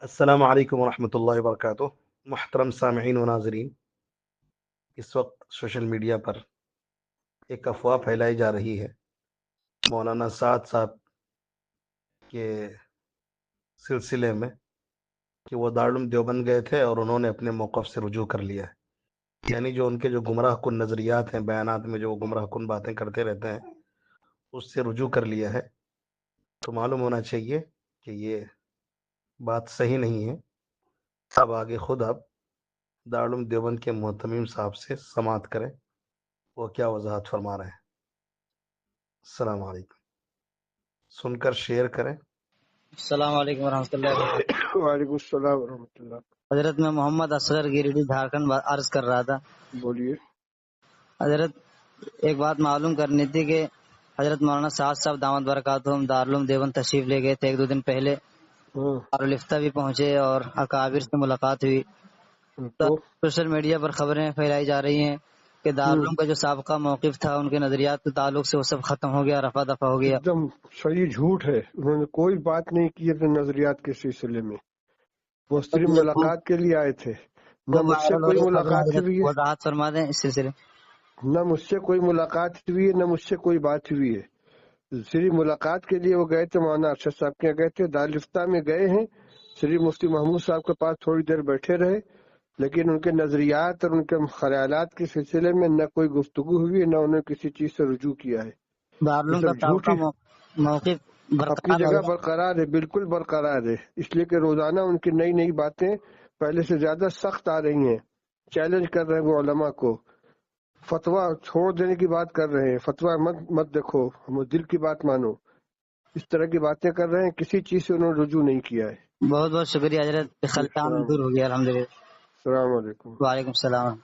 السلام علیکم ورحمۃ اللہ وبرکاتہ۔ محترم سامعین و ناظرین، اس وقت سوشل میڈیا پر ایک افواہ پھیلائی جا رہی ہے مولانا سعد صاحب کے سلسلے میں کہ وہ دارالعلوم دیوبند گئے تھے اور انہوں نے اپنے موقف سے رجوع کر لیا ہے، یعنی جو ان کے جو گمراہ کن نظریات ہیں، بیانات میں جو وہ گمراہ کن باتیں کرتے رہتے ہیں، اس سے رجوع کر لیا ہے۔ تو معلوم ہونا چاہیے کہ یہ بات صحیح نہیں ہے۔ اب آگے خود آپ دارالعلوم دیوبند کے محتمیم صاحب سے سماعت کریں، وہ کیا وضاحت فرما رہے ہیں۔ السلام علیکم، سن کر شیئر کریں۔ السلام علیکم ورحمۃ اللہ وبرکاتہ۔ وعلیکم السلام ورحمۃ اللہ۔ حضرت میں محمد اصغر گیریڈی جھارکھنڈ عرض کر رہا تھا۔ بولیے۔ حضرت ایک بات معلوم کرنی تھی کہ حضرت مولانا سعد صاحب دامت برکاتہم دارالعلوم دیوبند تشریف لے گئے تھے، 1-2 دن پہلے دارالفتہ بھی پہنچے اور اکابر سے ملاقات ہوئی۔ تو سوشل میڈیا پر خبریں پھیلائی جا رہی ہیں کہ دارالعلوم کا جو سابقہ موقف تھا، ان کے نظریات کے تعلق سے وہ سب ختم ہو گیا، رفع دفع ہو گیا۔ ایک دم صحیح جھوٹ ہے، انہوں نے کوئی بات نہیں کی اپنے نظریات کے سلسلے میں، وہ صرف ملاقات کے لیے آئے تھے۔ نہ مجھ سے کوئی ملاقات ہوئی ہے، وضاحت فرما دیں اس سلسلے۔ نہ مجھ سے کوئی ملاقات ہوئی ہے، نہ مجھ سے کوئی بات ہوئی ہے۔ صرف ملاقات کے لیے وہ گئے تھے، مولانا ارشد صاحب کے گئے تھے، دارالفتہ میں گئے ہیں، صرف مفتی محمود صاحب کے پاس تھوڑی دیر بیٹھے رہے، لیکن ان کے نظریات اور ان کے خیالات کے سلسلے میں نہ کوئی گفتگو ہوئی ہے، نہ انہوں نے کسی چیز سے رجوع کیا ہے۔ دارالعلوم کا سابقہ موقف اپنی جگہ برقرار ہے، بالکل برقرار ہے، اس لیے کہ روزانہ ان کی نئی نئی باتیں پہلے سے زیادہ سخت آ رہی ہیں، چیلنج کر رہے ہیں وہ علماء کو، فتویٰ چھوڑ دینے کی بات کر رہے ہیں، فتویٰ مت دیکھو، ہم دل کی بات مانو، اس طرح کی باتیں کر رہے ہیں، کسی چیز سے انہوں نے رجوع نہیں کیا ہے۔ بہت بہت شکریہ حضرت، خلطان دور ہو گیا الحمدللہ۔ السلام علیکم۔ وعلیکم السلام۔